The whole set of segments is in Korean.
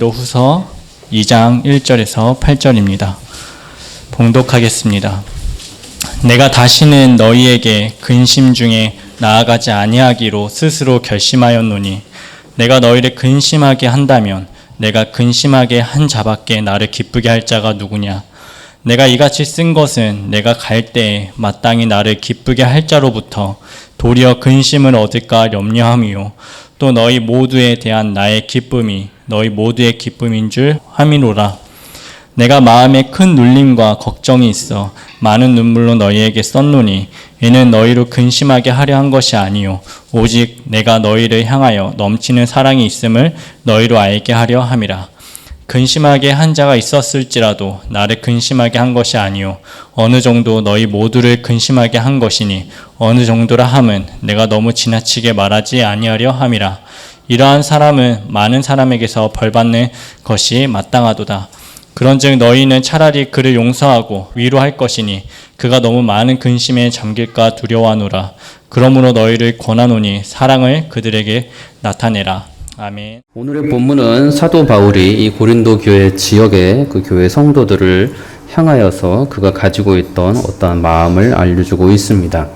고린도후서 2장 1절에서 8절입니다. 봉독하겠습니다. 내가 다시는 너희에게 근심 중에 나아가지 아니하기로 스스로 결심하였노니 내가 너희를 근심하게 한다면 내가 근심하게 한 자밖에 나를 기쁘게 할 자가 누구냐. 내가 이같이 쓴 것은 내가 갈 때에 마땅히 나를 기쁘게 할 자로부터 도리어 근심을 얻을까 염려함이요 또 너희 모두에 대한 나의 기쁨이 너희 모두의 기쁨인 줄 함이로라. 내가 마음에 큰 눌림과 걱정이 있어 많은 눈물로 너희에게 썼노니 이는 너희로 근심하게 하려 한 것이 아니요 오직 내가 너희를 향하여 넘치는 사랑이 있음을 너희로 알게 하려 함이라. 근심하게 한 자가 있었을지라도 나를 근심하게 한 것이 아니요 어느 정도 너희 모두를 근심하게 한 것이니 어느 정도라 함은 내가 너무 지나치게 말하지 아니하려 함이라. 이러한 사람은 많은 사람에게서 벌받는 것이 마땅하도다. 그런즉 너희는 차라리 그를 용서하고 위로할 것이니 그가 너무 많은 근심에 잠길까 두려워하노라. 그러므로 너희를 권하노니 사랑을 그들에게 나타내라. 아멘. 오늘의 본문은 사도 바울이 이 고린도 교회 지역의 그 교회 성도들을 향하여서 그가 가지고 있던 어떠한 마음을 알려주고 있습니다.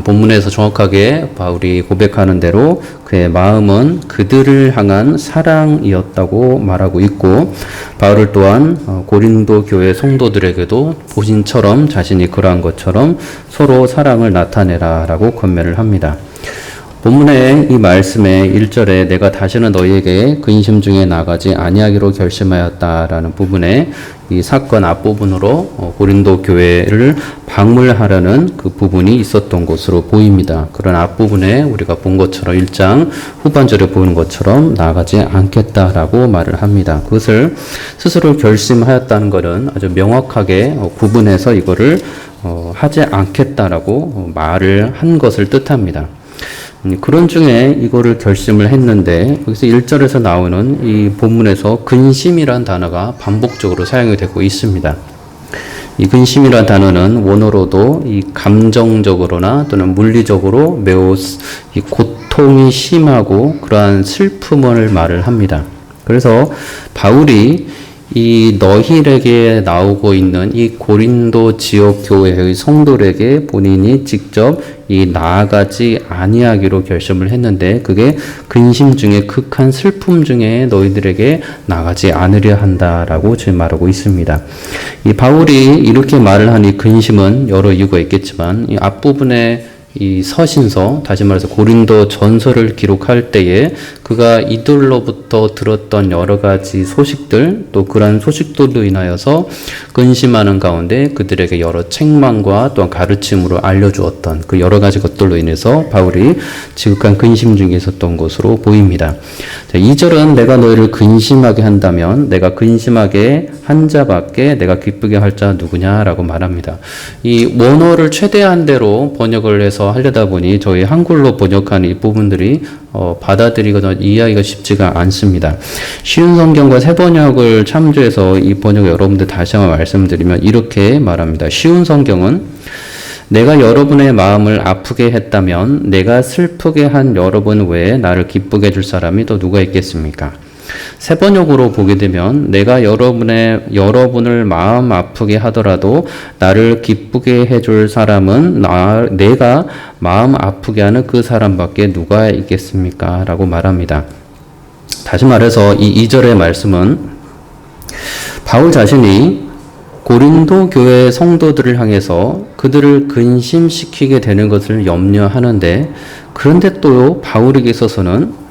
본문에서 정확하게 바울이 고백하는 대로 그의 마음은 그들을 향한 사랑이었다고 말하고 있고, 바울 또한 고린도 교회 성도들에게도 보신처럼 자신이 그러한 것처럼 서로 사랑을 나타내라 라고 권면을 합니다. 본문의 이 말씀의 1절에 내가 다시는 너희에게 근심 중에 나가지 아니하기로 결심하였다라는 부분에 이 사건 앞부분으로 고린도 교회를 방문하려는 그 부분이 있었던 것으로 보입니다. 그런 앞부분에 우리가 본 것처럼 1장 후반절에 보는 것처럼 나가지 않겠다라고 말을 합니다. 그것을 스스로 결심하였다는 것은 아주 명확하게 구분해서 이거를 하지 않겠다라고 말을 한 것을 뜻합니다. 그런 중에 이거를 결심을 했는데 여기서 1절에서 나오는 이 본문에서 근심이란 단어가 반복적으로 사용이 되고 있습니다. 이 근심이란 단어는 원어로도 이 감정적으로나 또는 물리적으로 매우 이 고통이 심하고 그러한 슬픔을 말을 합니다. 그래서 바울이 이 너희에게 나오고 있는 이 고린도 지역 교회의 성도들에게 본인이 직접 이 나아가지 아니하기로 결심을 했는데 그게 근심 중에 극한 슬픔 중에 너희들에게 나가지 않으려 한다라고 지금 말하고 있습니다. 이 바울이 이렇게 말을 한 이 근심은 여러 이유가 있겠지만 이 앞부분에 이 서신서, 다시 말해서 고린도 전서를 기록할 때에 그가 이들로부터 들었던 여러 가지 소식들, 또 그러한 소식들로 인하여서 근심하는 가운데 그들에게 여러 책망과 또한 가르침으로 알려주었던 그 여러 가지 것들로 인해서 바울이 지극한 근심 중에 있었던 것으로 보입니다. 자, 2절은 내가 너희를 근심하게 한다면 내가 근심하게 한 자밖에 내가 기쁘게 할 자 누구냐라고 말합니다. 이 원어를 최대한 대로 번역을 해서 하려다 보니 저희 한글로 번역한 이 부분들이 받아들이거나 이해하기가 쉽지가 않습니다. 쉬운 성경과 새 번역을 참조해서 이 번역을 여러분들 다시 한번 말씀드리면 이렇게 말합니다. 쉬운 성경은 내가 여러분의 마음을 아프게 했다면 내가 슬프게 한 여러분 외에 나를 기쁘게 해줄 사람이 또 누가 있겠습니까? 새 번역으로 보게 되면 내가 여러분을 마음 아프게 하더라도 나를 기쁘게 해줄 사람은 내가 마음 아프게 하는 그 사람밖에 누가 있겠습니까? 라고 말합니다. 다시 말해서 이 2절의 말씀은 바울 자신이 고린도 교회 성도들을 향해서 그들을 근심시키게 되는 것을 염려하는데, 그런데 또 바울에게 있어서는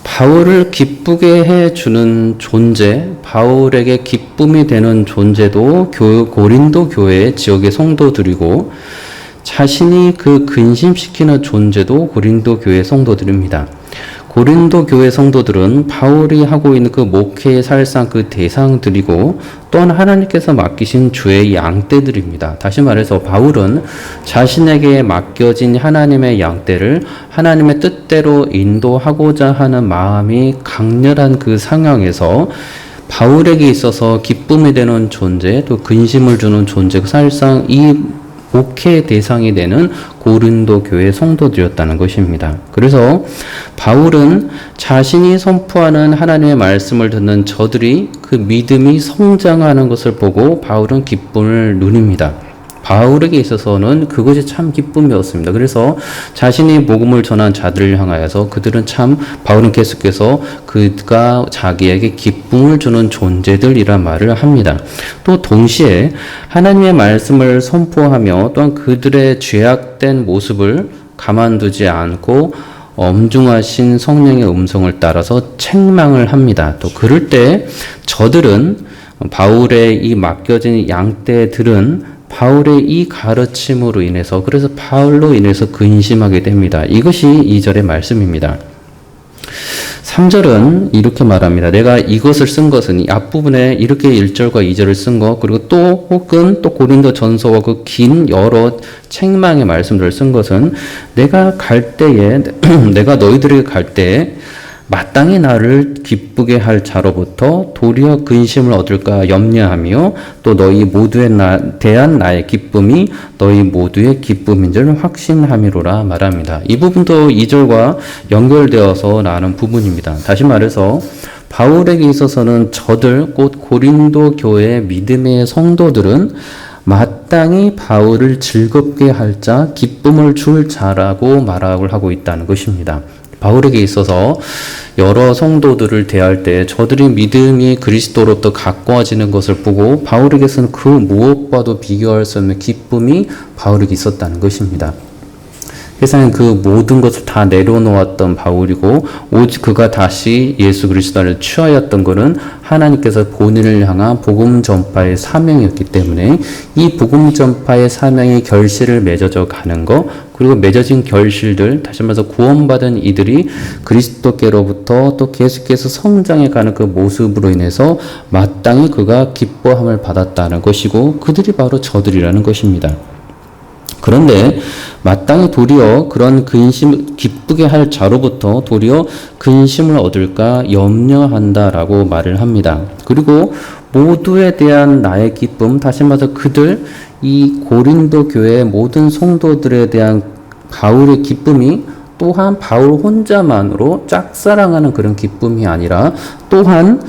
바울을 기쁘게 해주는 존재, 바울에게 기쁨이 되는 존재도 고린도 교회 지역의 성도들이고 자신이 그 근심시키는 존재도 고린도 교회 성도들입니다. 고린도 교회 성도들은 바울이 하고 있는 그 목회의 사실상 그 대상들이고 또한 하나님께서 맡기신 주의 양떼들입니다. 다시 말해서 바울은 자신에게 맡겨진 하나님의 양떼를 하나님의 뜻대로 인도하고자 하는 마음이 강렬한 그 상황에서 바울에게 있어서 기쁨이 되는 존재, 또 근심을 주는 존재가 사실상 이 목회 대상이 되는 고린도 교회 성도들이었다는 것입니다. 그래서 바울은 자신이 선포하는 하나님의 말씀을 듣는 저들이 그 믿음이 성장하는 것을 보고 바울은 기쁨을 누립니다. 바울에게 있어서는 그것이 참 기쁨이었습니다. 그래서 자신이 복음을 전한 자들을 향하여서 그들은 참 바울은 계속해서 그가 자기에게 기쁨을 주는 존재들이란 말을 합니다. 또 동시에 하나님의 말씀을 선포하며 또한 그들의 죄악된 모습을 가만두지 않고 엄중하신 성령의 음성을 따라서 책망을 합니다. 또 그럴 때 저들은 바울의 이 맡겨진 양떼들은 바울의 이 가르침으로 인해서 그래서 바울로 인해서 근심하게 됩니다. 이것이 2절의 말씀입니다. 3절은 이렇게 말합니다. 내가 이것을 쓴 것은 이 앞부분에 이렇게 1절과 2절을 쓴 것 그리고 또 혹은 또 고린도 전서와 그 긴 여러 책망의 말씀들을 쓴 것은 내가 갈 때에 내가 너희들에게 갈 때에 마땅히 나를 기쁘게 할 자로부터 도리어 근심을 얻을까 염려하며 또 너희 모두에 대한 나의 기쁨이 너희 모두의 기쁨인 줄 확신함이로라 말합니다. 이 부분도 2절과 연결되어서 나는 부분입니다. 다시 말해서 바울에게 있어서는 저들 곧 고린도 교회의 믿음의 성도들은 마땅히 바울을 즐겁게 할 자, 기쁨을 줄 자라고 말을 하고 있다는 것입니다. 바울에게 있어서 여러 성도들을 대할 때 저들의 믿음이 그리스도로부터 가까워지는 것을 보고 바울에게서는 그 무엇과도 비교할 수 없는 기쁨이 바울에게 있었다는 것입니다. 세상에 그 모든 것을 다 내려놓았던 바울이고 오직 그가 다시 예수 그리스도를 취하였던 것은 하나님께서 본인을 향한 복음 전파의 사명이었기 때문에 이 복음 전파의 사명이 결실을 맺어져 가는 것 그리고 맺어진 결실들 다시 말해서 구원받은 이들이 그리스도께로부터 또 계속해서 성장해 가는 그 모습으로 인해서 마땅히 그가 기뻐함을 받았다는 것이고 그들이 바로 저들이라는 것입니다. 그런데 마땅히 도리어 그런 기쁘게 할 자로부터 도리어 근심을 얻을까 염려한다라고 말을 합니다. 그리고 모두에 대한 나의 기쁨, 다시 말해서 그들, 이 고린도 교회의 모든 성도들에 대한 바울의 기쁨이 또한 바울 혼자만으로 짝사랑하는 그런 기쁨이 아니라 또한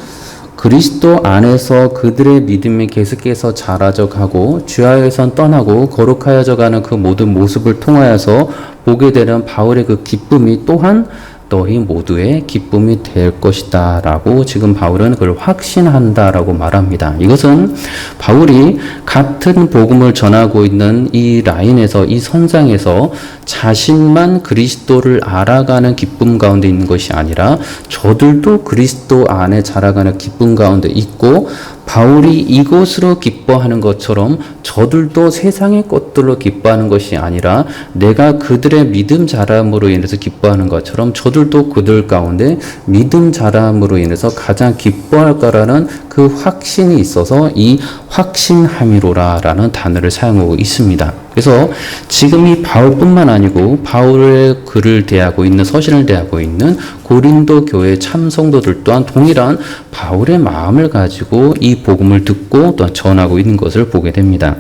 그리스도 안에서 그들의 믿음이 계속해서 자라져 가고 죄악에선 떠나고 거룩하여져 가는 그 모든 모습을 통하여서 보게 되는 바울의 그 기쁨이 또한 너희 모두의 기쁨이 될 것이다 라고 지금 바울은 그걸 확신한다 라고 말합니다. 이것은 바울이 같은 복음을 전하고 있는 이 라인에서 이 선상에서 자신만 그리스도를 알아가는 기쁨 가운데 있는 것이 아니라 저들도 그리스도 안에 자라가는 기쁨 가운데 있고 바울이 이것으로 기뻐하는 것처럼 저들도 세상의 것들로 기뻐하는 것이 아니라 내가 그들의 믿음 자람으로 인해서 기뻐하는 것처럼 저들도 그들 가운데 믿음 자람으로 인해서 가장 기뻐할 거라는 그 확신이 있어서 이 확신함이로라 라는 단어를 사용하고 있습니다. 그래서 지금 이 바울뿐만 아니고 바울의 글을 대하고 있는 서신을 대하고 있는 고린도 교회 참성도들 또한 동일한 바울의 마음을 가지고 이 복음을 듣고 또 전하고 있는 것을 보게 됩니다.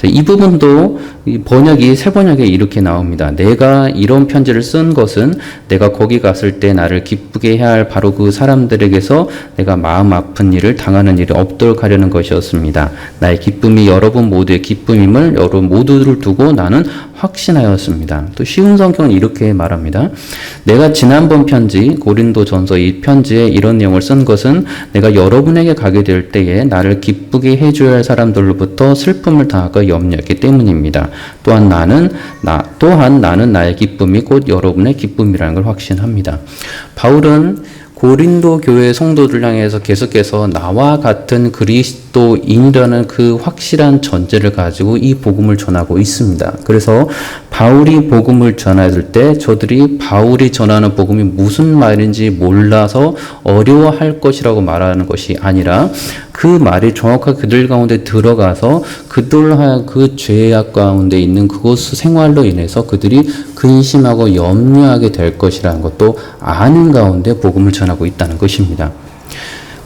이 부분도 번역이 새 번역에 이렇게 나옵니다. 내가 이런 편지를 쓴 것은 내가 거기 갔을 때 나를 기쁘게 해야 할 바로 그 사람들에게서 내가 마음 아픈 일을 당하는 일이 없도록 하려는 것이었습니다. 나의 기쁨이 여러분 모두의 기쁨임을 여러분 모두를 두고 나는 확신하였습니다. 또 쉬운 성경은 이렇게 말합니다. 내가 지난번 편지 고린도 전서 이 편지에 이런 내용을 쓴 것은 내가 여러분에게 가게 될 때에 나를 기쁘게 해줘야 할 사람들로부터 슬픔을 당할까 염려했기 때문입니다. 또한 나는 나의 기쁨이 곧 여러분의 기쁨이라는 걸 확신합니다. 바울은 고린도 교회 성도들 향해서 계속해서 나와 같은 그리스도인이라는 그 확실한 전제를 가지고 이 복음을 전하고 있습니다. 그래서 바울이 복음을 전했을 때 저들이 바울이 전하는 복음이 무슨 말인지 몰라서 어려워할 것이라고 말하는 것이 아니라 그 말이 정확하게 그들 가운데 들어가서 그들 그 죄악 가운데 있는 그곳 생활로 인해서 그들이 근심하고 염려하게 될 것이라는 것도 아는 가운데 복음을 전하고 있다는 것입니다.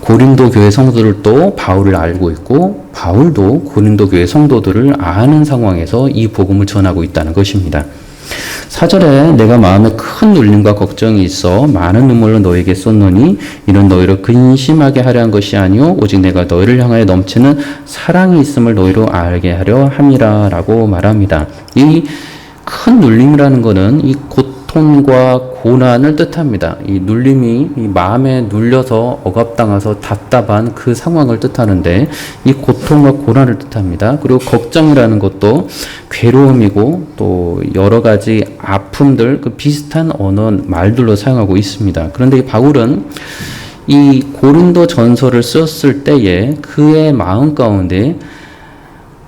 고린도 교회 성도들도 바울을 알고 있고 바울도 고린도 교회 성도들을 아는 상황에서 이 복음을 전하고 있다는 것입니다. 4절에 내가 마음에 큰 눌림과 걱정이 있어 많은 눈물로 너에게 쏟노니 이는 너희를 근심하게 하려 한 것이 아니요 오직 내가 너희를 향하여 넘치는 사랑이 있음을 너희로 알게 하려 함이라 라고 말합니다. 이 큰 눌림이라는 것은 이 고통과 고난을 뜻합니다. 이 눌림이 이 마음에 눌려서 억압당해서 답답한 그 상황을 뜻하는데 이 고통과 고난을 뜻합니다. 그리고 걱정이라는 것도 괴로움이고 또 여러 가지 아픔들 그 비슷한 언어 말들로 사용하고 있습니다. 그런데 이 바울은 이 고린도 전서를 썼을 때에 그의 마음 가운데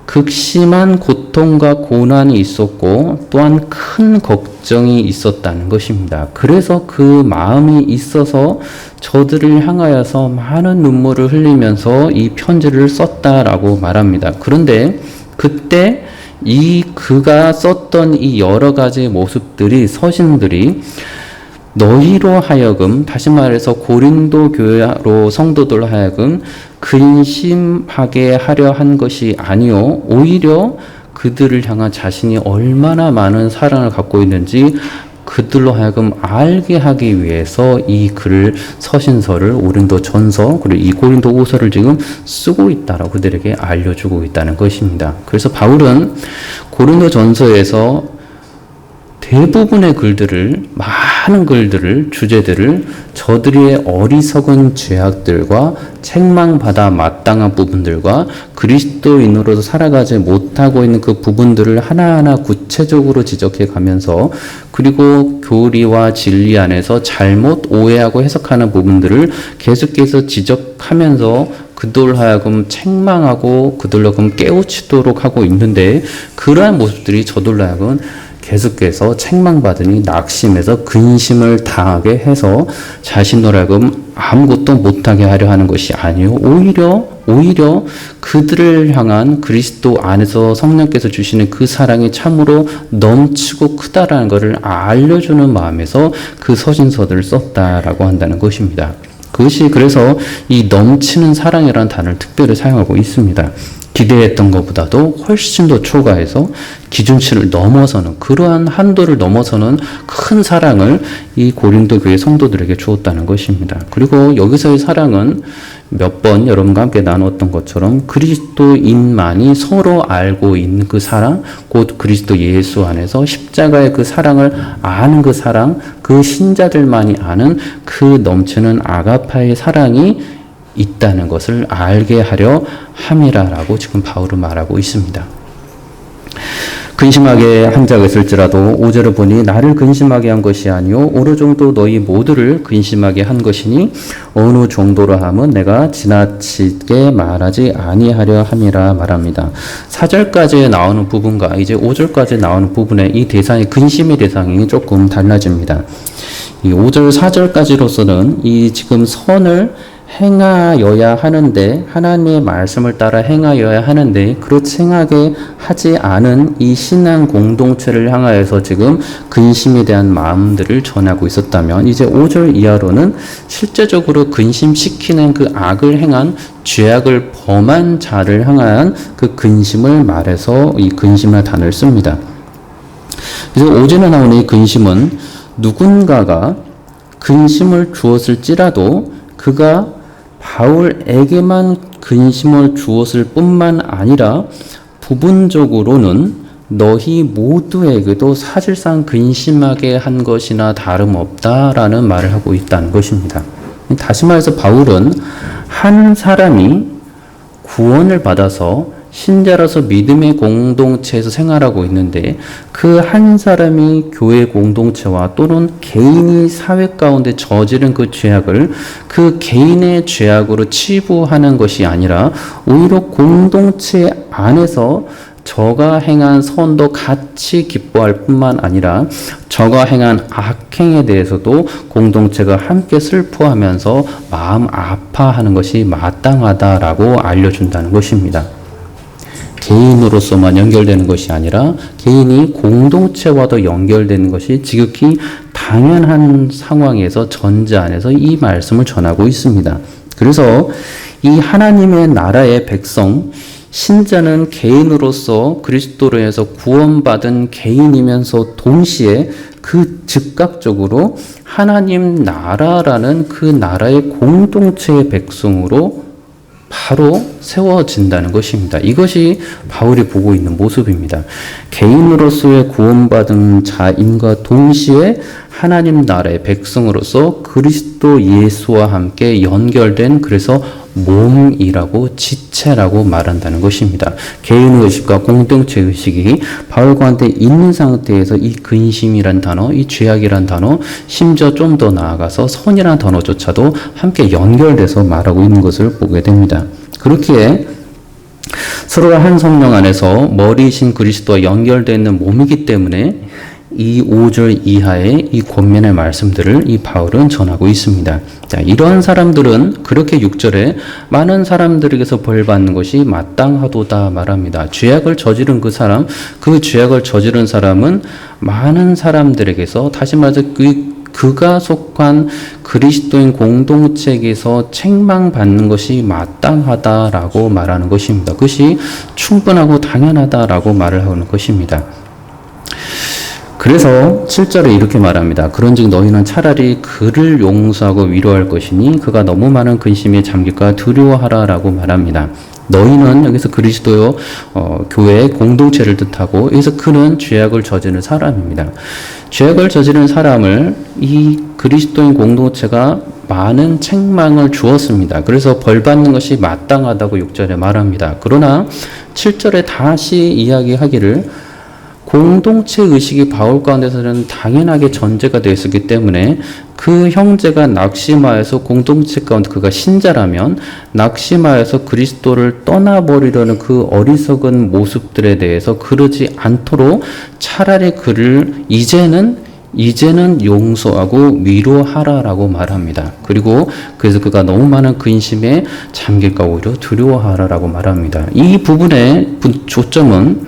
극심한 고통과 고난이 있었고 또한 큰 걱정이 있었다는 것입니다. 그래서 그 마음이 있어서 저들을 향하여서 많은 눈물을 흘리면서 이 편지를 썼다라고 말합니다. 그런데 그때 그가 썼던 이 여러 가지 모습들이 서신들이 너희로 하여금 다시 말해서 고린도 교회로 성도들로 하여금 근심하게 하려 한 것이 아니요 오히려 그들을 향한 자신이 얼마나 많은 사랑을 갖고 있는지 그들로 하여금 알게 하기 위해서 이 글을 서신서를 고린도 전서 그리고 이 고린도 후서를 지금 쓰고 있다라고 그들에게 알려주고 있다는 것입니다. 그래서 바울은 고린도 전서에서 대부분의 글들을 많은 글들을 주제들을 저들의 어리석은 죄악들과 책망받아 마땅한 부분들과 그리스도인으로서 살아가지 못하고 있는 그 부분들을 하나하나 구체적으로 지적해 가면서 그리고 교리와 진리 안에서 잘못 오해하고 해석하는 부분들을 계속해서 지적하면서 그들 하여금 책망하고 그들로 하여금 깨우치도록 하고 있는데 그러한 모습들이 저들로 하여금 계속해서 책망받으니 낙심해서 근심을 당하게 해서 자신으로 하여금 아무것도 못하게 하려 하는 것이 아니요 오히려 그들을 향한 그리스도 안에서 성령께서 주시는 그 사랑이 참으로 넘치고 크다라는 것을 알려주는 마음에서 그 서신서들을 썼다라고 한다는 것입니다. 그것이 그래서 이 넘치는 사랑이라는 단어를 특별히 사용하고 있습니다. 기대했던 것보다도 훨씬 더 초과해서 기준치를 넘어서는 그러한 한도를 넘어서는 큰 사랑을 이 고린도 교회 성도들에게 주었다는 것입니다. 그리고 여기서의 사랑은 몇 번 여러분과 함께 나눴던 것처럼 그리스도인만이 서로 알고 있는 그 사랑, 곧 그리스도 예수 안에서 십자가의 그 사랑을 아는 그 사랑, 그 신자들만이 아는 그 넘치는 아가파의 사랑이 있다는 것을 알게 하려 함이라라고 지금 바울은 말하고 있습니다. 근심하게 한 자가 있을지라도 5절을 보니 나를 근심하게 한 것이 아니요 어느 정도 너희 모두를 근심하게 한 것이니 어느 정도로 함은 내가 지나치게 말하지 아니하려 함이라 말합니다. 4절까지 나오는 부분과 이제 5절까지 나오는 부분의 이 대상이 근심의 대상이 조금 달라집니다. 이 5절 4절까지로서는 이 지금 선을 행하여야 하는데 하나님의 말씀을 따라 행하여야 하는데 그렇지 행하게 하지 않은 이 신앙 공동체를 향하여서 지금 근심에 대한 마음들을 전하고 있었다면 이제 5절 이하로는 실제적으로 근심시키는 그 악을 행한 죄악을 범한 자를 향한 그 근심을 말해서 이 근심이라는 단어를 씁니다. 그래서 5절에 나오는 이 근심은 누군가가 근심을 주었을지라도 그가 바울에게만 근심을 주었을 뿐만 아니라 부분적으로는 너희 모두에게도 사실상 근심하게 한 것이나 다름없다라는 말을 하고 있다는 것입니다. 다시 말해서 바울은 한 사람이 구원을 받아서 신자로서 믿음의 공동체에서 생활하고 있는데 그 한 사람이 교회 공동체와 또는 개인이 사회 가운데 저지른 그 죄악을 그 개인의 죄악으로 치부하는 것이 아니라 오히려 공동체 안에서 저가 행한 선도 같이 기뻐할 뿐만 아니라 저가 행한 악행에 대해서도 공동체가 함께 슬퍼하면서 마음 아파하는 것이 마땅하다라고 알려준다는 것입니다. 개인으로서만 연결되는 것이 아니라 개인이 공동체와도 연결되는 것이 지극히 당연한 상황에서 전제 안에서 이 말씀을 전하고 있습니다. 그래서 이 하나님의 나라의 백성, 신자는 개인으로서 그리스도로 해서 구원받은 개인이면서 동시에 그 즉각적으로 하나님 나라라는 그 나라의 공동체의 백성으로 바로 세워진다는 것입니다. 이것이 바울이 보고 있는 모습입니다. 개인으로서의 구원받은 자임과 동시에 하나님 나라의 백성으로서 그리스도 예수와 함께 연결된, 그래서 몸이라고, 지체라고 말한다는 것입니다. 개인의식과 공동체의식이 바울 가운데 있는 상태에서 이 근심이란 단어, 이 죄악이란 단어, 심지어 좀 더 나아가서 선이라는 단어조차도 함께 연결돼서 말하고 있는 것을 보게 됩니다. 그렇기에 서로가 한 성령 안에서 머리이신 그리스도와 연결되어 있는 몸이기 때문에 이 5절 이하의 이 권면의 말씀들을 이 바울은 전하고 있습니다. 자, 이러한 사람들은 그렇게 6절에 많은 사람들에게서 벌 받는 것이 마땅하도다 말합니다. 죄악을 저지른 그 사람, 그 죄악을 저지른 사람은 많은 사람들에게서, 다시 말해서 그가 속한 그리스도인 공동체에게서 책망받는 것이 마땅하다라고 말하는 것입니다. 그것이 충분하고 당연하다라고 말을 하는 것입니다. 그래서 7절에 이렇게 말합니다. 그런즉 너희는 차라리 그를 용서하고 위로할 것이니 그가 너무 많은 근심에 잠길까 두려워하라라고 말합니다. 너희는 여기서 그리스도 교회의 공동체를 뜻하고, 여기서 그는 죄악을 저지른 사람입니다. 죄악을 저지른 사람을 이 그리스도인 공동체가 많은 책망을 주었습니다. 그래서 벌받는 것이 마땅하다고 6절에 말합니다. 그러나 7절에 다시 이야기하기를 공동체 의식이 바울 가운데서는 당연하게 전제가 되어 있었기 때문에 그 형제가 낙심하여서 공동체 가운데 그가 신자라면 낙심하여서 그리스도를 떠나버리려는 그 어리석은 모습들에 대해서 그러지 않도록 차라리 그를 이제는 용서하고 위로하라라고 말합니다. 그리고 그래서 그가 너무 많은 근심에 잠길까 오히려 두려워하라라고 말합니다. 이 부분의 초점은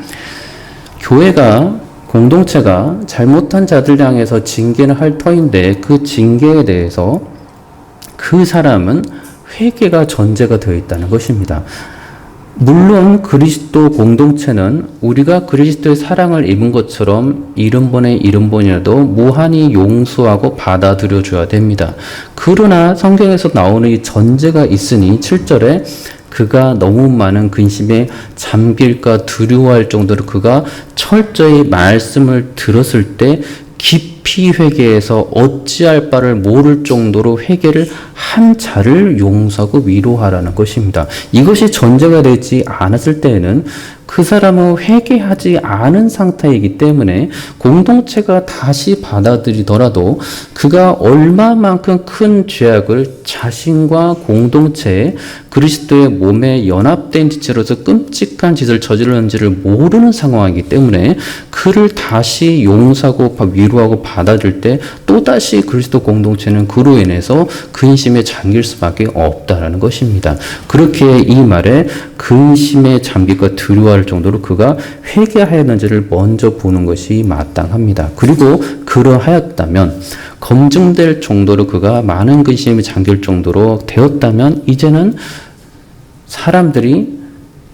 교회가, 공동체가 잘못한 자들 향해서 징계를 할 터인데 그 징계에 대해서 그 사람은 회개가 전제가 되어 있다는 것입니다. 물론 그리스도 공동체는 우리가 그리스도의 사랑을 입은 것처럼 70번에 70번이라도 무한히 용서하고 받아들여 줘야 됩니다. 그러나 성경에서 나오는 이 전제가 있으니 7절에 그가 너무 많은 근심에 잠길까 두려워할 정도로 그가 철저히 말씀을 들었을 때 깊이 회개해서 어찌할 바를 모를 정도로 회개를 한 자를 용서하고 위로하라는 것입니다. 이것이 전제가 되지 않았을 때에는 그 사람은 회개하지 않은 상태이기 때문에 공동체가 다시 받아들이더라도 그가 얼마만큼 큰 죄악을 자신과 공동체에 그리스도의 몸에 연합된 지체로서 끔찍한 짓을 저질렀는지를 모르는 상황이기 때문에 그를 다시 용서하고 위로하고 받아줄 때 또다시 그리스도 공동체는 그로 인해서 근심에 잠길 수밖에 없다라는 것입니다. 그렇게 이 말에 근심에 잠길까 두려워할 정도로 그가 회개하였는지를 먼저 보는 것이 마땅합니다. 그리고 그러하였다면, 검증될 정도로 그가 많은 근심에 잠길 정도로 되었다면 이제는 사람들이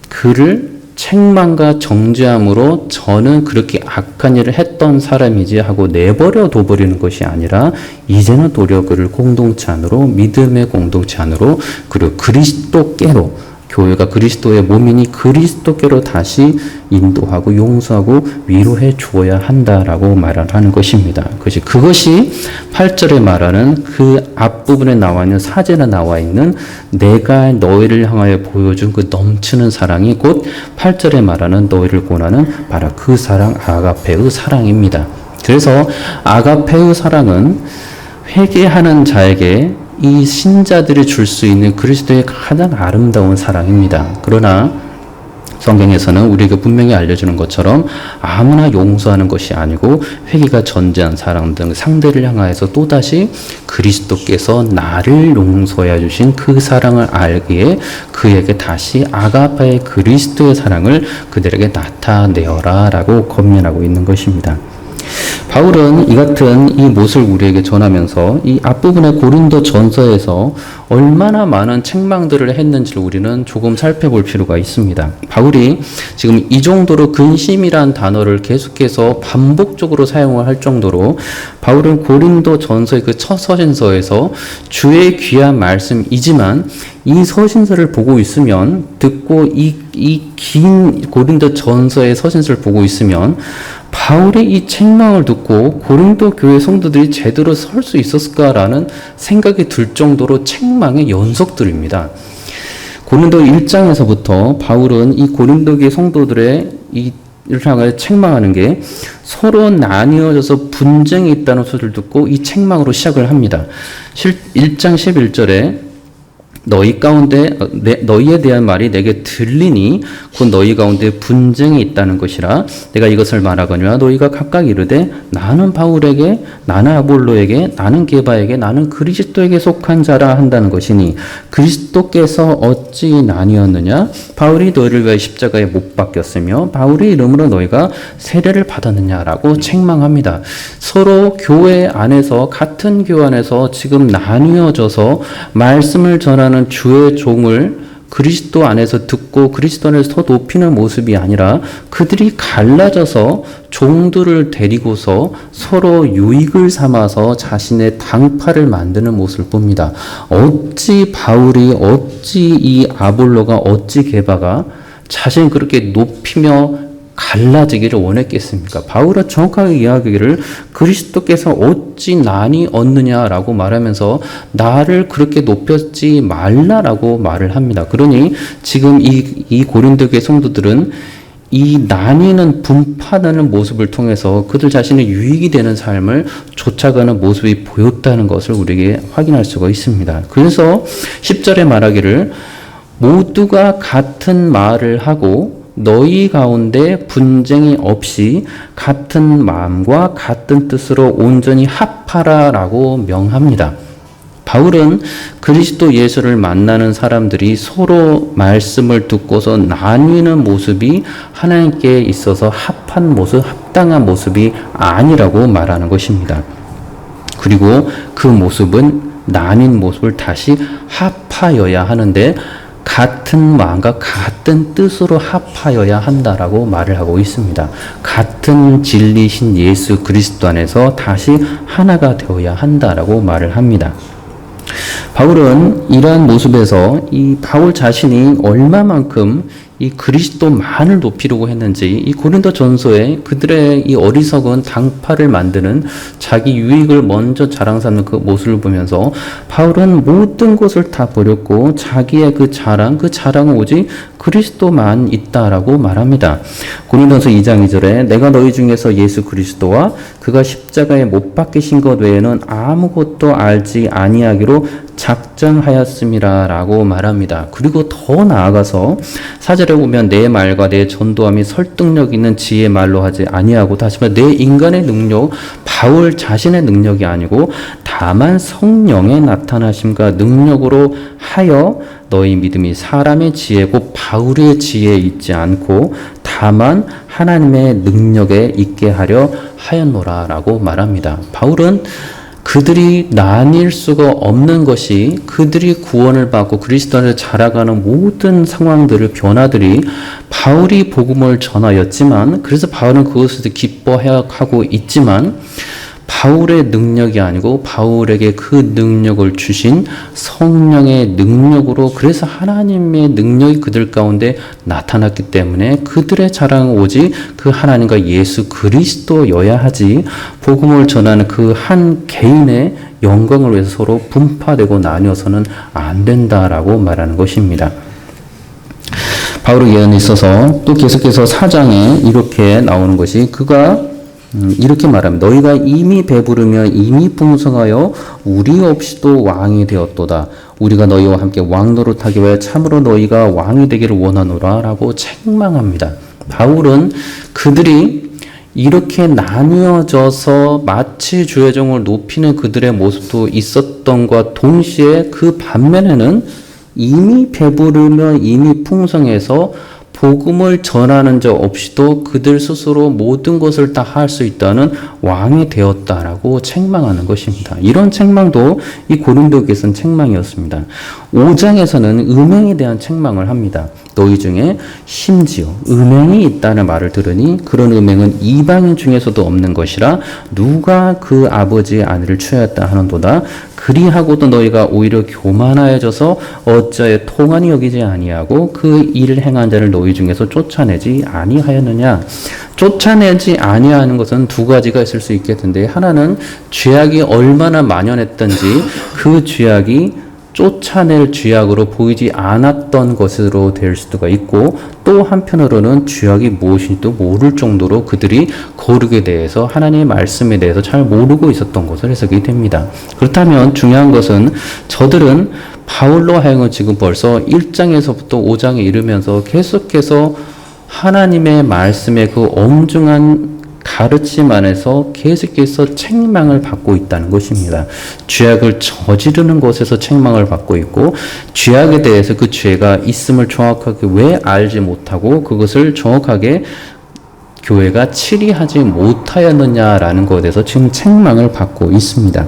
그를 책망과 정죄함으로 저는 그렇게 악한 일을 했던 사람이지 하고 내버려 둬버리는 것이 아니라 이제는 도리어 그를 공동체 안으로, 믿음의 공동체 안으로, 그리고 그리스도께로, 교회가 그리스도의 몸이니 그리스도께로 다시 인도하고 용서하고 위로해 주어야 한다라고 말하는 것입니다. 그것이 8절에 말하는 그 앞부분에 나와 있는, 사제나 나와 있는 내가 너희를 향하여 보여준 그 넘치는 사랑이 곧 8절에 말하는 너희를 권하는 바로 그 사랑, 아가페의 사랑입니다. 그래서 아가페의 사랑은 회개하는 자에게 이 신자들이 줄 수 있는 그리스도의 가장 아름다운 사랑입니다. 그러나 성경에서는 우리에게 분명히 알려주는 것처럼 아무나 용서하는 것이 아니고 회개가 전제한 사랑 등 상대를 향하여서 또다시 그리스도께서 나를 용서해 주신 그 사랑을 알기에 그에게 다시 아가파의 그리스도의 사랑을 그들에게 나타내어라 라고 권면하고 있는 것입니다. 바울은 이 같은 이 모습을 우리에게 전하면서 이 앞부분의 고린도 전서에서 얼마나 많은 책망들을 했는지를 우리는 조금 살펴볼 필요가 있습니다. 바울이 지금 이 정도로 근심이란 단어를 계속해서 반복적으로 사용을 할 정도로 바울은 고린도 전서의 그 첫 서신서에서 주의 귀한 말씀이지만 이 서신서를 보고 있으면 듣고 이 긴 고린도 전서의 서신서를 보고 있으면 바울의 이 책망을 듣고 고린도 교회 성도들이 제대로 설 수 있었을까라는 생각이 들 정도로 책망의 연속들입니다. 고린도 1장에서부터 바울은 이 고린도 교회 성도들의 이를 향하여 책망하는 게 서로 나뉘어져서 분쟁이 있다는 소리를 듣고 이 책망으로 시작을 합니다. 1장 11절에 너희 가운데 너희에 대한 말이 내게 들리니 곧 너희 가운데 분쟁이 있다는 것이라 내가 이것을 말하거니와 너희가 각각 이르되 나는 바울에게 나는 아볼로에게 나는 게바에게 나는 그리스도에게 속한 자라 한다는 것이니 그리스도께서 어찌 나뉘었느냐 바울이 너희를 위하여 십자가에 못 박혔으며 바울의 이름으로 너희가 세례를 받았느냐라고 책망합니다. 서로 교회 안에서 같은 교회 안에서 지금 나뉘어져서 말씀을 전하는 주의 종을 그리스도 안에서 듣고 그리스도 안에서 더 높이는 모습이 아니라 그들이 갈라져서 종들을 데리고서 서로 유익을 삼아서 자신의 당파를 만드는 모습을 봅니다. 어찌 바울이 어찌 이 아볼로가 어찌 게바가 자신을 그렇게 높이며 갈라지기를 원했겠습니까? 바울은 정확하게 이야기를 그리스도께서 어찌 나뉘었느냐라고 말하면서 나를 그렇게 높였지 말라라고 말을 합니다. 그러니 지금 이 고린도 교회 성도들은 이 나뉘는 분파하는 모습을 통해서 그들 자신의 유익이 되는 삶을 쫓아가는 모습이 보였다는 것을 우리에게 확인할 수가 있습니다. 그래서 10절에 말하기를 모두가 같은 말을 하고 너희 가운데 분쟁이 없이 같은 마음과 같은 뜻으로 온전히 합하라라고 명합니다. 바울은 그리스도 예수를 만나는 사람들이 서로 말씀을 듣고서 나뉘는 모습이 하나님께 있어서 합한 모습, 합당한 모습이 아니라고 말하는 것입니다. 그리고 그 모습은 나뉜 모습을 다시 합하여야 하는데 같은 마음과 같은 뜻으로 합하여야 한다라고 말을 하고 있습니다. 같은 진리신 예수 그리스도 안에서 다시 하나가 되어야 한다라고 말을 합니다. 바울은 이러한 모습에서 이 바울 자신이 얼마만큼 이 그리스도만을 높이려고 했는지 이 고린도 전서에 그들의 이 어리석은 당파를 만드는 자기 유익을 먼저 자랑 삼는 그 모습을 보면서 바울은 모든 것을 다 버렸고 자기의 그 자랑은 오직 그리스도만 있다라고 말합니다. 고린도서 2장 2절에 내가 너희 중에서 예수 그리스도와 그가 십자가에 못 박히신 것 외에는 아무것도 알지 아니하기로 작정하였음이라라고 말합니다. 그리고 더 나아가서 4절에 보면 내 말과 내 전도함이 설득력 있는 지혜의 말로 하지 아니하고 다시 말해 내 인간의 능력, 바울 자신의 능력이 아니고 다만 성령의 나타나심과 능력으로 하여 너희 믿음이 사람의 지혜고 바울의 지혜에 있지 않고 다만 하나님의 능력에 있게 하려 하였노라라고 말합니다. 바울은 그들이 나뉠 수가 없는 것이 그들이 구원을 받고 그리스도 안에서 자라가는 모든 상황들을 변화들이 바울이 복음을 전하였지만 그래서 바울은 그것을 기뻐하고 있지만 바울의 능력이 아니고 바울에게 그 능력을 주신 성령의 능력으로 그래서 하나님의 능력이 그들 가운데 나타났기 때문에 그들의 자랑은 오직 그 하나님과 예수 그리스도여야 하지 복음을 전하는 그 한 개인의 영광을 위해서 서로 분파되고 나뉘어서는 안 된다라고 말하는 것입니다. 바울의 예언에 있어서 또 계속해서 4장에 이렇게 나오는 것이 그가 이렇게 말합니다. 너희가 이미 배부르며 이미 풍성하여 우리 없이도 왕이 되었도다. 우리가 너희와 함께 왕노릇하기 위해 참으로 너희가 왕이 되기를 원하노라 라고 책망합니다. 바울은 그들이 이렇게 나뉘어져서 마치 주의 종을 높이는 그들의 모습도 있었던과 동시에 그 반면에는 이미 배부르며 이미 풍성해서 복음을 전하는 자 없이도 그들 스스로 모든 것을 다 할 수 있다는 왕이 되었다라고 책망하는 것입니다. 이런 책망도 이 고린도 교회에서는 책망이었습니다. 5장에서는 음행에 대한 책망을 합니다. 너희 중에 심지어 음행이 있다는 말을 들으니 그런 음행은 이방인 중에서도 없는 것이라 누가 그 아버지의 아내를 취하였다 하는도다. 그리하고도 너희가 오히려 교만하여져서 어찌하여 통한이 여기지 아니하고 그 일을 행한 자를 너희 중에서 쫓아내지 아니하였느냐. 쫓아내지 아니하는 것은 두 가지가 있을 수 있겠는데, 하나는 죄악이 얼마나 만연했던지 그 죄악이 쫓아낼 죄악으로 보이지 않았던 것으로 될 수가 있고, 또 한편으로는 죄악이 무엇인지도 모를 정도로 그들이 거룩에 대해서, 하나님의 말씀에 대해서 잘 모르고 있었던 것을 해석이 됩니다. 그렇다면 중요한 것은 저들은 바울로 하여금 지금 벌써 1장에서부터 5장에 이르면서 계속해서 하나님의 말씀의 그 엄중한 가르침 안에서 계속해서 책망을 받고 있다는 것입니다. 죄악을 저지르는 것에서 책망을 받고 있고, 죄악에 대해서 그 죄가 있음을 정확하게 왜 알지 못하고 그것을 정확하게 교회가 치리하지 못하였느냐라는 것에 대해서 지금 책망을 받고 있습니다.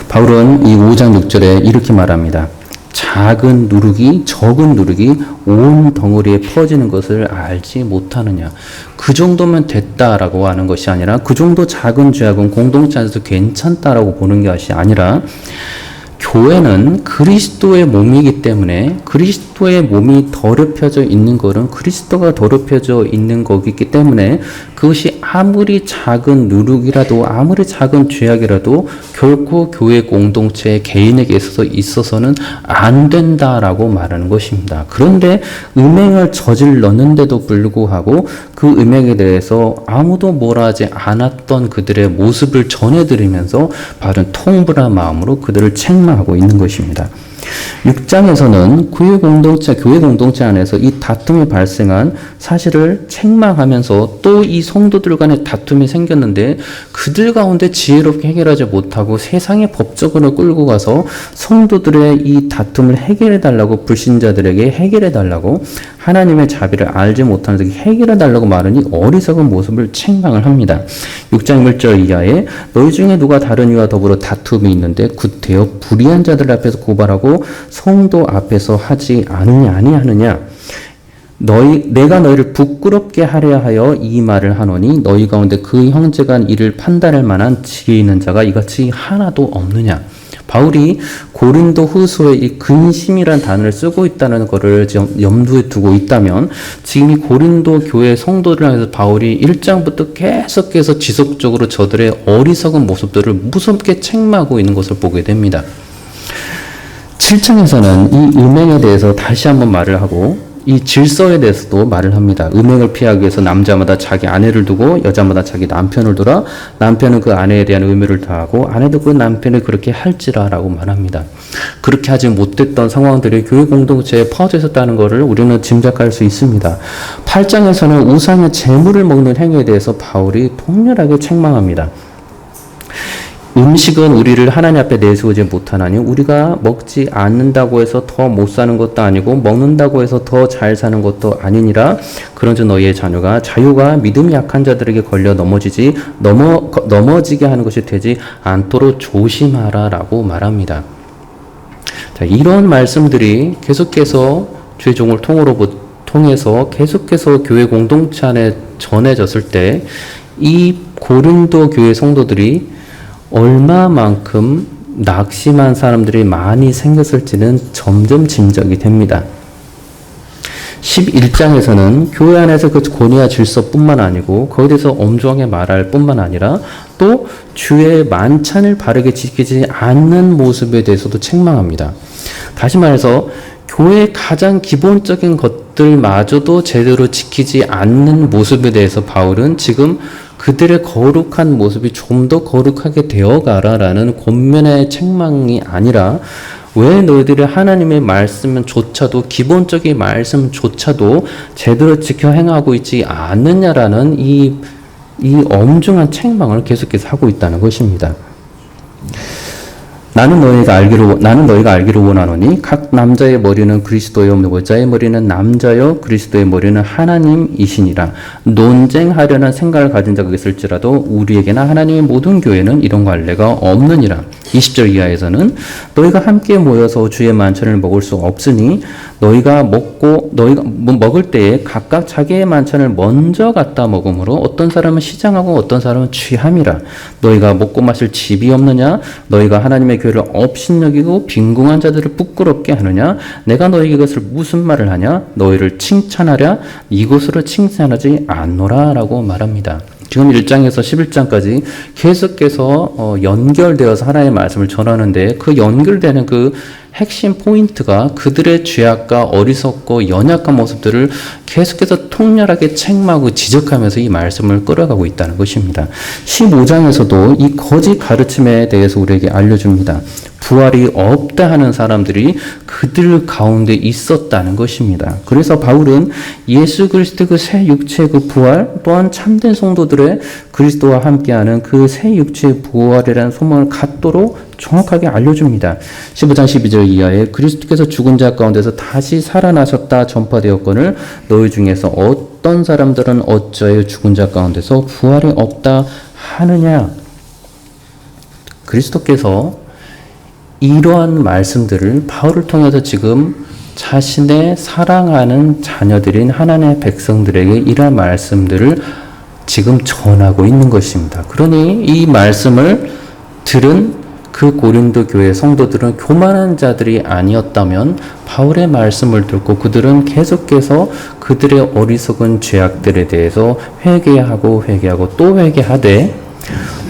바울은 이 5장 6절에 이렇게 말합니다. 작은 누룩이, 적은 누룩이 온 덩어리에 퍼지는 것을 알지 못하느냐. 그 정도면 됐다라고 하는 것이 아니라, 그 정도 작은 죄악은 공동체 안에서 괜찮다라고 보는 것이 아니라, 교회는 그리스도의 몸이기 때문에 그리스도의 몸이 더럽혀져 있는 것은 그리스도가 더럽혀져 있는 거기 때문에 그것이 아무리 작은 누룩이라도, 아무리 작은 죄악이라도 결코 교회 공동체 개인에게 있어서는 안 된다라고 말하는 것입니다. 그런데 음행을 저질렀는데도 불구하고 그 음행에 대해서 아무도 뭐라 하지 않았던 그들의 모습을 전해드리면서 바른 통불한 마음으로 그들을 책망하고 있는 것입니다. 6장에서는 교회 공동체 안에서 이 다툼이 발생한 사실을 책망하면서 또 이 성도들 간의 다툼이 생겼는데 그들 가운데 지혜롭게 해결하지 못하고 세상의 법적으로 끌고 가서 성도들의 이 다툼을 해결해 달라고, 불신자들에게 해결해 달라고, 하나님의 자비를 알지 못하는 데게 해결해 달라고 말하니 어리석은 모습을 책망을 합니다. 6장 1절 이하에 너희 중에 누가 다른 이와 더불어 다툼이 있는데 굿되어 불의한 자들 앞에서 고발하고 성도 앞에서 하지 아니하느냐. 내가 너희를 부끄럽게 하려 하여 이 말을 하노니 너희 가운데 그 형제가 한 일을 판단할 만한 지혜 있는 자가 이같이 하나도 없느냐. 바울이 고린도 후서에 이 근심이란 단어를 쓰고 있다는 것을 염두에 두고 있다면, 지금 이 고린도 교회 성도들을 향해서 바울이 1장부터 계속해서 지속적으로 저들의 어리석은 모습들을 무섭게 책망하고 있는 것을 보게 됩니다. 7장에서는 이 음행에 대해서 다시 한번 말을 하고, 이 질서에 대해서도 말을 합니다. 음행을 피하기 위해서 남자마다 자기 아내를 두고 여자마다 자기 남편을 두라. 남편은 그 아내에 대한 의무를 다하고 아내도 그 남편을 그렇게 할지라라고 말합니다. 그렇게 하지 못했던 상황들이 교회 공동체에 퍼져 있었다는 것을 우리는 짐작할 수 있습니다. 8장에서는 우상의 재물을 먹는 행위에 대해서 바울이 통렬하게 책망합니다. 음식은 우리를 하나님 앞에 내세우지 못하나니 우리가 먹지 않는다고 해서 더 못 사는 것도 아니고 먹는다고 해서 더 잘 사는 것도 아니니라. 그런즉 너희의 자유가 믿음이 약한 자들에게 걸려 넘어지게 하는 것이 되지 않도록 조심하라라고 말합니다. 자, 이런 말씀들이 계속해서 죄종을 통해서 계속해서 교회 공동체 안에 전해졌을 때 이 고린도 교회 성도들이 얼마만큼 낙심한 사람들이 많이 생겼을지는 점점 짐작이 됩니다. 11장에서는 교회 안에서 그 권위와 질서뿐만 아니고 거기에 대해서 엄중하게 말할 뿐만 아니라 또 주의 만찬을 바르게 지키지 않는 모습에 대해서도 책망합니다. 다시 말해서 교회의 가장 기본적인 것들마저도 제대로 지키지 않는 모습에 대해서 바울은 지금 그들의 거룩한 모습이 좀 더 거룩하게 되어가라라는 권면의 책망이 아니라, 왜 너희들이 하나님의 말씀조차도, 기본적인 말씀조차도 제대로 지켜 행하고 있지 않느냐라는 이 엄중한 책망을 계속해서 하고 있다는 것입니다. 나는 너희가 알기를 원하노니 각 남자의 머리는 그리스도요 여자의 머리는 남자요 그리스도의 머리는 하나님이시니라. 논쟁하려는 생각을 가진 자가 있을지라도 우리에게나 하나님의 모든 교회는 이런 관례가 없느니라. 20절 이하에서는 너희가 함께 모여서 주의 만찬을 먹을 수 없으니 너희가 먹을 때에 각각 자기의 만찬을 먼저 갖다 먹으므로 어떤 사람은 시장하고 어떤 사람은 취함이라. 너희가 먹고 마실 집이 없느냐? 너희가 하나님의 교회를 업신여기고 빈궁한 자들을 부끄럽게 하느냐? 내가 너희에게 이것을 무슨 말을 하냐? 너희를 칭찬하랴? 이곳으로 칭찬하지 않노라 라고 말합니다. 지금 1장에서 11장까지 계속해서 연결되어서 하나님의 말씀을 전하는데 그 연결되는 그 핵심 포인트가 그들의 죄악과 어리석고 연약한 모습들을 계속해서 통렬하게 책망하고 지적하면서 이 말씀을 끌어가고 있다는 것입니다. 15장에서도 이 거짓 가르침에 대해서 우리에게 알려줍니다. 부활이 없다 하는 사람들이 그들 가운데 있었다는 것입니다. 그래서 바울은 예수 그리스도의 그 새 육체의 그 부활 또한 참된 성도들의 그리스도와 함께하는 그 새 육체의 부활이라는 소망을 갖도록 정확하게 알려줍니다. 15장 12절 이하에 그리스도께서 죽은 자 가운데서 다시 살아나셨다 전파되었거늘 너희 중에서 어떤 사람들은 어찌하여 죽은 자 가운데서 부활이 없다 하느냐. 그리스도께서 이러한 말씀들을 바울을 통해서 지금 자신의 사랑하는 자녀들인 하나님의 백성들에게 이러한 말씀들을 지금 전하고 있는 것입니다. 그러니 이 말씀을 들은 그 고린도 교회 성도들은 교만한 자들이 아니었다면 바울의 말씀을 듣고 그들은 계속해서 그들의 어리석은 죄악들에 대해서 회개하고 또 회개하되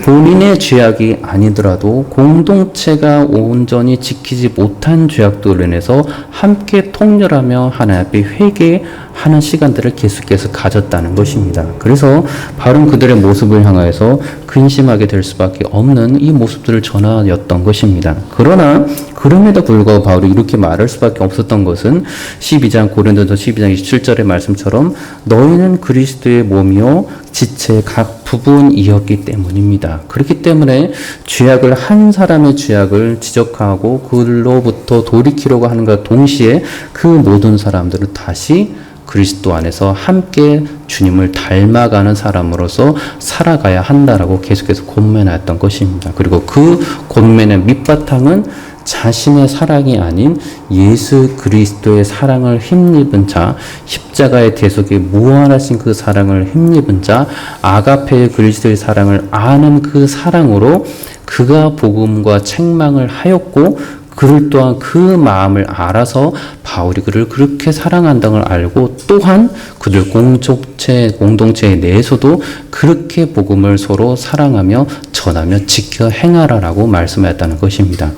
본인의 죄악이 아니더라도 공동체가 온전히 지키지 못한 죄악들로 인해서 함께 통렬하며 하나님 앞에 회개하는 시간들을 계속해서 가졌다는 것입니다. 그래서 바로 그들의 모습을 향하여서 근심하게 될 수밖에 없는 이 모습들을 전하였던 것입니다. 그러나 그럼에도 불구하고 바울이 이렇게 말할 수밖에 없었던 것은 12장 고린도서 12장 27절의 말씀처럼 너희는 그리스도의 몸이요 지체의 각 부분이었기 때문입니다. 그렇기 때문에 죄악을 한 사람의 죄악을 지적하고 그로부터 돌이키려고 하는 것과 동시에 그 모든 사람들은 다시 그리스도 안에서 함께 주님을 닮아가는 사람으로서 살아가야 한다라고 계속해서 권면하였던 것입니다. 그리고 그 권면의 밑바탕은 자신의 사랑이 아닌 예수 그리스도의 사랑을 힘입은 자, 십자가의 대속에 무한하신 그 사랑을 힘입은 자, 아가페의 그리스도의 사랑을 아는 그 사랑으로 그가 복음과 책망을 하였고 그를 또한 그 마음을 알아서 바울이 그를 그렇게 사랑한다는 걸 알고 또한 그들 공동체 내에서도 그렇게 복음을 서로 사랑하며 전하며 지켜 행하라라고 말씀하였다는 것입니다.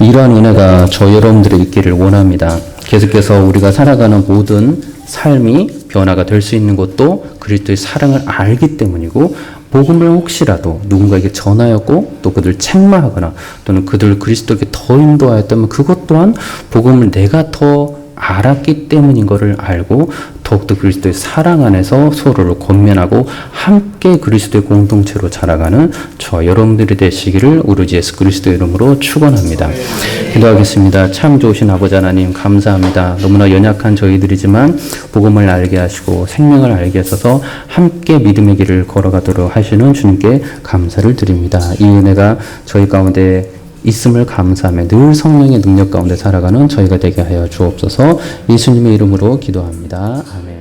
이러한 은혜가 저 여러분들의 있기를 원합니다. 계속해서 우리가 살아가는 모든 삶이 변화가 될 수 있는 것도 그리스도의 사랑을 알기 때문이고 복음을 혹시라도 누군가에게 전하였고 또 그들 책망하거나 또는 그들 그리스도에게 더 인도하였다면 그것 또한 복음을 내가 더 알았기 때문인 것을 알고 더욱더 그리스도의 사랑 안에서 서로를 권면하고 함께 그리스도의 공동체로 자라가는 저와 여러분들이 되시기를 우리 주 예수 그리스도의 이름으로 축원합니다. 기도하겠습니다. 참 좋으신 아버지 하나님 감사합니다. 너무나 연약한 저희들이지만 복음을 알게 하시고 생명을 알게 하셔서 함께 믿음의 길을 걸어가도록 하시는 주님께 감사를 드립니다. 이 은혜가 저희 가운데 있음을 감사하며 늘 성령의 능력 가운데 살아가는 저희가 되게 하여 주옵소서. 예수님의 이름으로 기도합니다. 아멘.